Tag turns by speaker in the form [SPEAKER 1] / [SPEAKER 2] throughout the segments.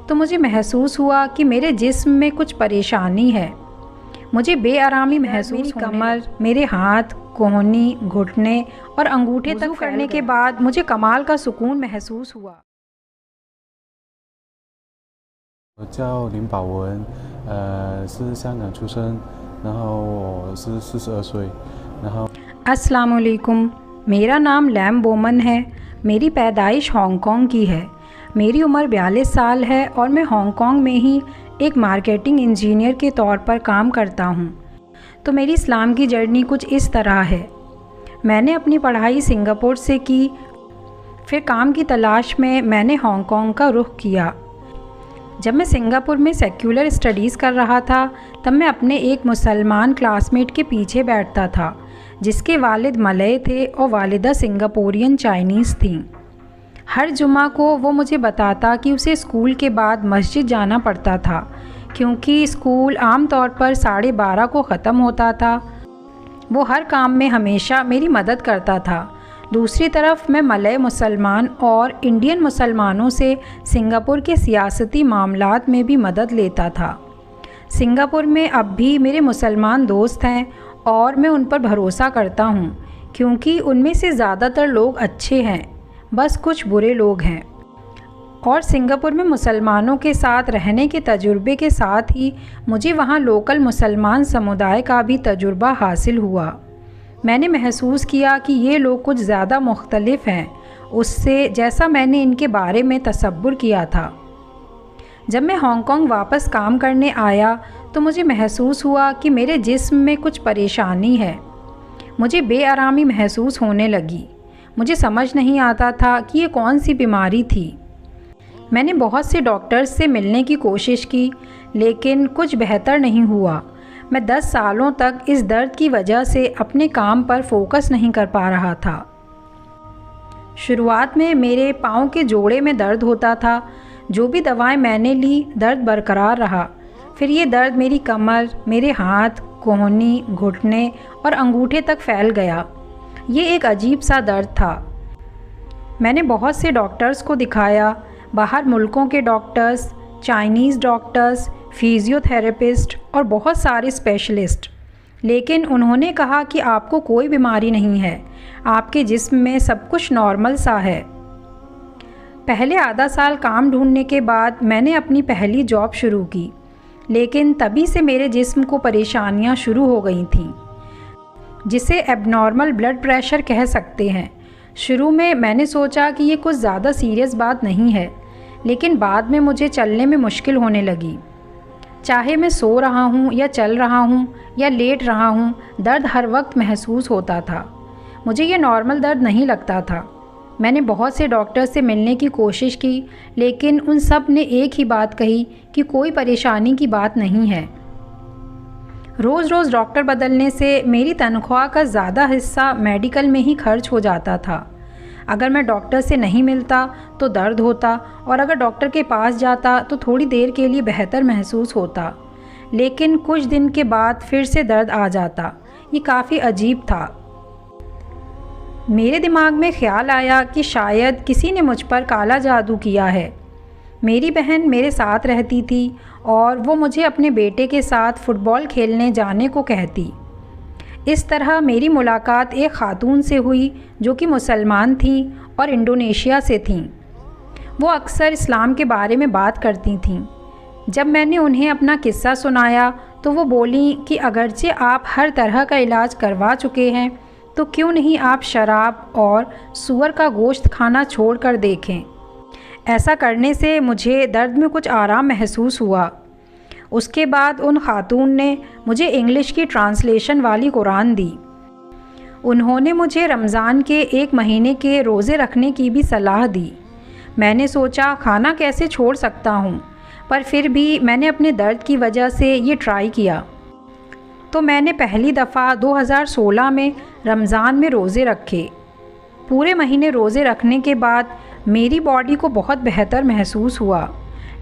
[SPEAKER 1] तो मुझे महसूस हुआ कि मेरे जिस्म में कुछ परेशानी है। मुझे बेआरामी महसूस, कमर, मेरे हाथ, कोहनी, घुटने और अंगूठे तक करने के बाद मुझे कमाल का सुकून महसूस हुआ।
[SPEAKER 2] 我叫林宝文，是香港出生，然后我是42岁，然后
[SPEAKER 1] अस्सलामुअलैकुम, मेरा नाम लैम बोमन है। मेरी पैदाइश हांगकांग की है। मेरी उम्र 42 साल है और मैं हांगकांग में ही एक मार्केटिंग इंजीनियर के तौर पर काम करता हूँ। तो मेरी इस्लाम की जर्नी कुछ इस तरह है। मैंने अपनी पढ़ाई सिंगापुर से की, फिर काम की तलाश में मैंने हांगकांग का रुख किया। जब मैं सिंगापुर में सेक्युलर स्टडीज़ कर रहा था तब मैं अपने एक मुसलमान क्लासमेट के पीछे बैठता था जिसके वालिद मलय थे और वालिदा सिंगापुरियन चाइनीज़ थीं। हर जुमा को वो मुझे बताता कि उसे स्कूल के बाद मस्जिद जाना पड़ता था क्योंकि स्कूल आम तौर पर 12:30 को ख़त्म होता था। वो हर काम में हमेशा मेरी मदद करता था। दूसरी तरफ मैं मलय मुसलमान और इंडियन मुसलमानों से सिंगापुर के सियासती मामलात में भी मदद लेता था। सिंगापुर में अब भी मेरे मुसलमान दोस्त हैं और मैं उन पर भरोसा करता हूँ क्योंकि उनमें से ज़्यादातर लोग अच्छे हैं, बस कुछ बुरे लोग हैं। और सिंगापुर में मुसलमानों के साथ रहने के तजुर्बे के साथ ही मुझे वहाँ लोकल मुसलमान समुदाय का भी तजुर्बा हासिल हुआ। मैंने महसूस किया कि ये लोग कुछ ज़्यादा मुख्तलिफ हैं उससे जैसा मैंने इनके बारे में तसव्वुर किया था। जब मैं हांगकांग वापस काम करने आया तो मुझे महसूस हुआ कि मेरे जिस्म में कुछ परेशानी है। मुझे बेआरामी महसूस होने लगी। मुझे समझ नहीं आता था कि ये कौन सी बीमारी थी। मैंने बहुत से डॉक्टर्स से मिलने की कोशिश की लेकिन कुछ बेहतर नहीं हुआ। मैं 10 सालों तक इस दर्द की वजह से अपने काम पर फोकस नहीं कर पा रहा था। शुरुआत में मेरे पाँव के जोड़े में दर्द होता था। जो भी दवाएं मैंने ली दर्द बरकरार रहा। फिर ये दर्द मेरी कमर, मेरे हाथ, कोहनी, घुटने और अंगूठे तक फैल गया। ये एक अजीब सा दर्द था। मैंने बहुत से डॉक्टर्स को दिखाया, बाहर मुल्कों के डॉक्टर्स, चाइनीज़ डॉक्टर्स, फिज़ियोथेरेपिस्ट और बहुत सारे स्पेशलिस्ट, लेकिन उन्होंने कहा कि आपको कोई बीमारी नहीं है, आपके जिस्म में सब कुछ नॉर्मल सा है। पहले आधा साल काम ढूंढने के बाद मैंने अपनी पहली जॉब शुरू की, लेकिन तभी से मेरे जिस्म को परेशानियां शुरू हो गई थीं, जिसे एबनॉर्मल ब्लड प्रेशर कह सकते हैं। शुरू में मैंने सोचा कि ये कुछ ज़्यादा सीरियस बात नहीं है, लेकिन बाद में मुझे चलने में मुश्किल होने लगी। चाहे मैं सो रहा हूँ या चल रहा हूँ या लेट रहा हूँ, दर्द हर वक्त महसूस होता था। मुझे ये नॉर्मल दर्द नहीं लगता था। मैंने बहुत से डॉक्टर से मिलने की कोशिश की लेकिन उन सब ने एक ही बात कही कि कोई परेशानी की बात नहीं है। रोज़ रोज़ डॉक्टर बदलने से मेरी तनख्वाह का ज़्यादा हिस्सा मेडिकल में ही खर्च हो जाता था। अगर मैं डॉक्टर से नहीं मिलता तो दर्द होता और अगर डॉक्टर के पास जाता तो थोड़ी देर के लिए बेहतर महसूस होता, लेकिन कुछ दिन के बाद फिर से दर्द आ जाता। ये काफ़ी अजीब था। मेरे दिमाग में ख्याल आया कि शायद किसी ने मुझ पर काला जादू किया है। मेरी बहन मेरे साथ रहती थी और वो मुझे अपने बेटे के साथ फ़ुटबॉल खेलने जाने को कहती। इस तरह मेरी मुलाकात एक ख़ातून से हुई जो कि मुसलमान थी और इंडोनेशिया से थीं। वो अक्सर इस्लाम के बारे में बात करती थीं। जब मैंने उन्हें अपना किस्सा सुनाया तो वो बोली कि अगरचे आप हर तरह का इलाज करवा चुके हैं तो क्यों नहीं आप शराब और सूअर का गोश्त खाना छोड़ कर देखें। ऐसा करने से मुझे दर्द में कुछ आराम महसूस हुआ। उसके बाद उन खातून ने मुझे इंग्लिश की ट्रांसलेशन वाली कुरान दी। उन्होंने मुझे रमज़ान के 1 महीने के रोज़े रखने की भी सलाह दी। मैंने सोचा खाना कैसे छोड़ सकता हूँ, पर फिर भी मैंने अपने दर्द की वजह से ये ट्राई किया। तो मैंने पहली दफ़ा 2016 में रमज़ान में रोज़े रखे। पूरे महीने रोज़े रखने के बाद मेरी बॉडी को बहुत बेहतर महसूस हुआ।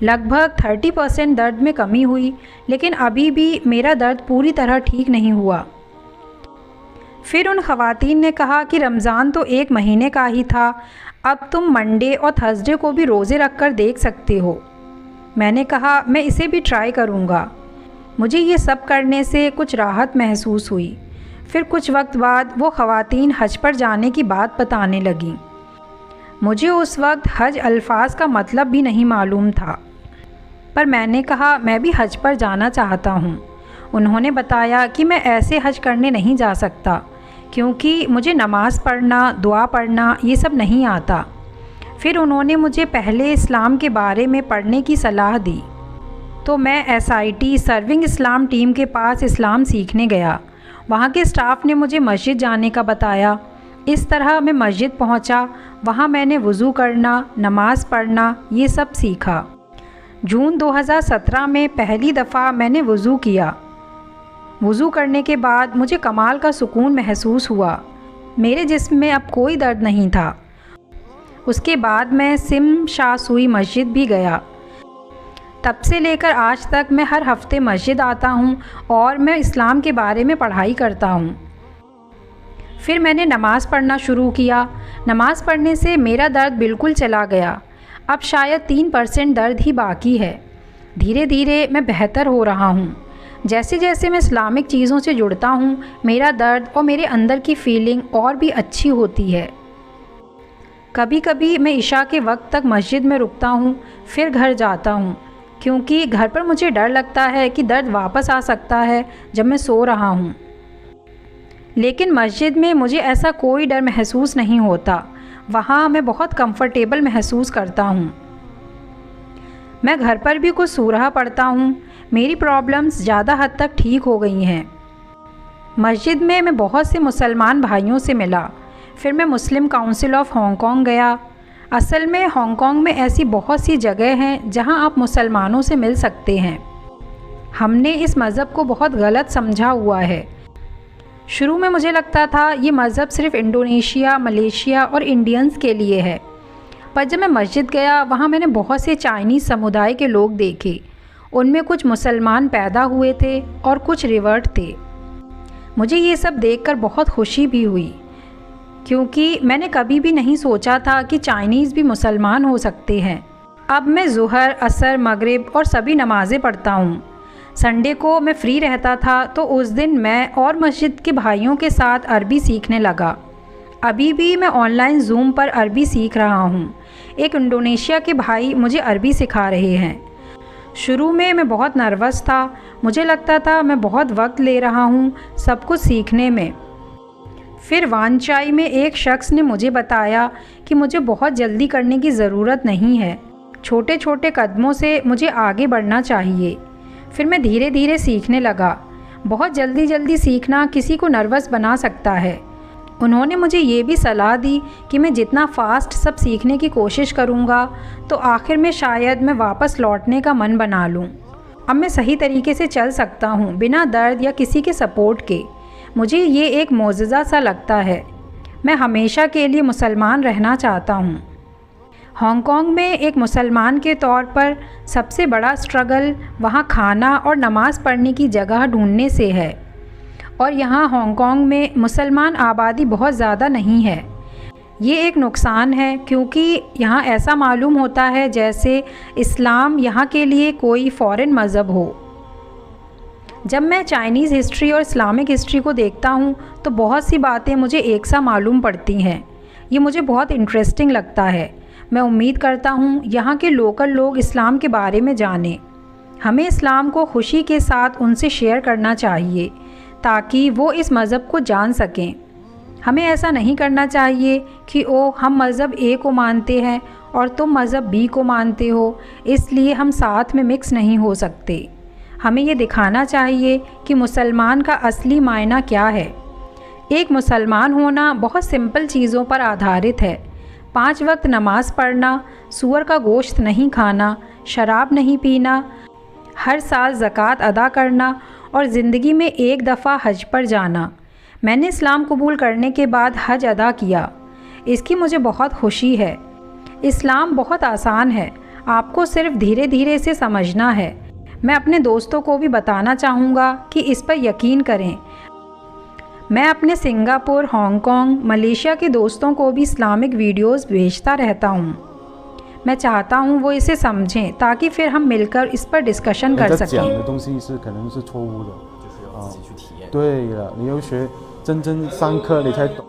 [SPEAKER 1] लगभग 30% दर्द में कमी हुई, लेकिन अभी भी मेरा दर्द पूरी तरह ठीक नहीं हुआ। फिर उन ख़वातीन ने कहा कि रमज़ान तो 1 महीने का ही था, अब तुम मंडे और थर्सडे को भी रोज़े रख कर देख सकते हो। मैंने कहा मैं इसे भी ट्राई करूँगा। मुझे ये सब करने से कुछ राहत महसूस हुई। फिर कुछ वक्त बाद वो ख़वातीन हज पर जाने की बात बताने लगीं। मुझे उस वक्त हज अल्फाज का मतलब भी नहीं मालूम था, पर मैंने कहा मैं भी हज पर जाना चाहता हूँ। उन्होंने बताया कि मैं ऐसे हज करने नहीं जा सकता क्योंकि मुझे नमाज़ पढ़ना, दुआ पढ़ना ये सब नहीं आता। फिर उन्होंने मुझे पहले इस्लाम के बारे में पढ़ने की सलाह दी, तो मैं SIT सर्विंग इस्लाम टीम के पास इस्लाम सीखने गया। वहाँ के स्टाफ ने मुझे मस्जिद जाने का बताया। इस तरह मैं मस्जिद पहुँचा। वहाँ मैंने वज़ू करना, नमाज़ पढ़ना ये सब सीखा। जून 2017 में पहली दफ़ा मैंने वज़ू किया। वज़ू करने के बाद मुझे कमाल का सुकून महसूस हुआ। मेरे जिस्म में अब कोई दर्द नहीं था। उसके बाद मैं सिम शाह सूई मस्जिद भी गया। तब से लेकर आज तक मैं हर हफ्ते मस्जिद आता हूँ और मैं इस्लाम के बारे में पढ़ाई करता हूँ। फिर मैंने नमाज़ पढ़ना शुरू किया। नमाज़ पढ़ने से मेरा दर्द बिल्कुल चला गया। अब शायद 3% दर्द ही बाकी है। धीरे धीरे मैं बेहतर हो रहा हूँ। जैसे जैसे मैं इस्लामिक चीज़ों से जुड़ता हूँ, मेरा दर्द और मेरे अंदर की फ़ीलिंग और भी अच्छी होती है। कभी कभी मैं इशा के वक्त तक मस्जिद में रुकता हूँ, फिर घर जाता हूँ, क्योंकि घर पर मुझे डर लगता है कि दर्द वापस आ सकता है जब मैं सो रहा हूँ। लेकिन मस्जिद में मुझे ऐसा कोई डर महसूस नहीं होता। वहाँ मैं बहुत कंफर्टेबल महसूस करता हूँ। मैं घर पर भी कुछ सूरह पढ़ता हूँ। मेरी प्रॉब्लम्स ज़्यादा हद तक ठीक हो गई हैं। मस्जिद में मैं बहुत से मुसलमान भाइयों से मिला। फिर मैं मुस्लिम काउंसिल ऑफ हांगकांग गया। असल में हांगकांग में ऐसी बहुत सी जगह हैं जहां आप मुसलमानों से मिल सकते हैं। हमने इस मज़हब को बहुत गलत समझा हुआ है। शुरू में मुझे लगता था ये मज़हब सिर्फ़ इंडोनेशिया, मलेशिया और इंडियंस के लिए है, पर जब मैं मस्जिद गया वहाँ मैंने बहुत से चाइनीज़ समुदाय के लोग देखे। उनमें कुछ मुसलमान पैदा हुए थे और कुछ रिवर्ट थे। मुझे ये सब देखकर बहुत खुशी भी हुई, क्योंकि मैंने कभी भी नहीं सोचा था कि चाइनीज़ भी मुसलमान हो सकते हैं। अब मैं ज़ुहर, असर, मगरिब और सभी नमाज़ें पढ़ता हूँ। संडे को मैं फ्री रहता था तो उस दिन मैं और मस्जिद के भाइयों के साथ अरबी सीखने लगा। अभी भी मैं ऑनलाइन ज़ूम पर अरबी सीख रहा हूँ। एक इंडोनेशिया के भाई मुझे अरबी सिखा रहे हैं। शुरू में मैं बहुत नर्वस था। मुझे लगता था मैं बहुत वक्त ले रहा हूँ सब कुछ सीखने में। फिर वानचाई में एक शख्स ने मुझे बताया कि मुझे बहुत जल्दी करने की ज़रूरत नहीं है, छोटे छोटे कदमों से मुझे आगे बढ़ना चाहिए। फिर मैं धीरे धीरे सीखने लगा। बहुत जल्दी सीखना किसी को नर्वस बना सकता है। उन्होंने मुझे ये भी सलाह दी कि मैं जितना फ़ास्ट सब सीखने की कोशिश करूँगा तो आखिर में शायद मैं वापस लौटने का मन बना लूँ। अब मैं सही तरीके से चल सकता हूँ बिना दर्द या किसी के सपोर्ट के। मुझे ये एक मोज़िज़ा सा लगता है। मैं हमेशा के लिए मुसलमान रहना चाहता हूँ। हांगकांग में एक मुसलमान के तौर पर सबसे बड़ा स्ट्रगल वहाँ खाना और नमाज़ पढ़ने की जगह ढूंढने से है। और यहाँ हांगकांग में मुसलमान आबादी बहुत ज़्यादा नहीं है। ये एक नुकसान है, क्योंकि यहाँ ऐसा मालूम होता है जैसे इस्लाम यहाँ के लिए कोई फ़ॉरेन मज़हब हो। जब मैं चाइनीज़ हिस्ट्री और इस्लामिक हिस्ट्री को देखता हूँ तो बहुत सी बातें मुझे एक सा मालूम पड़ती हैं। ये मुझे बहुत इंटरेस्टिंग लगता है। मैं उम्मीद करता हूँ यहाँ के लोकल लोग इस्लाम के बारे में जानें। हमें इस्लाम को खुशी के साथ उनसे शेयर करना चाहिए ताकि वो इस मज़हब को जान सकें। हमें ऐसा नहीं करना चाहिए कि ओ हम मज़हब ए को मानते हैं और तुम मज़हब बी को मानते हो, इसलिए हम साथ में मिक्स नहीं हो सकते। हमें ये दिखाना चाहिए कि मुसलमान का असली मायना क्या है। एक मुसलमान होना बहुत सिंपल चीज़ों पर आधारित है। 5 वक्त नमाज़ पढ़ना, सूअर का गोश्त नहीं खाना, शराब नहीं पीना, हर साल ज़कात अदा करना और ज़िंदगी में एक दफ़ा हज पर जाना। मैंने इस्लाम कबूल करने के बाद हज अदा किया। इसकी मुझे बहुत खुशी है। इस्लाम बहुत आसान है, आपको सिर्फ़ धीरे धीरे इसे समझना है। मैं अपने दोस्तों को भी बताना चाहूँगा कि इस पर यकीन करें। मैं अपने सिंगापुर, हांगकांग, मलेशिया के दोस्तों को भी इस्लामिक वीडियोस भेजता रहता हूँ। मैं चाहता हूँ वो इसे समझें ताकि फिर हम मिलकर इस पर डिस्कशन
[SPEAKER 2] 你
[SPEAKER 1] कर
[SPEAKER 2] 在讲
[SPEAKER 1] सकें।
[SPEAKER 2] 的东西是可能是错误的，
[SPEAKER 3] 就是要自己去体验。
[SPEAKER 2] 对了，你要学真正上课你才懂。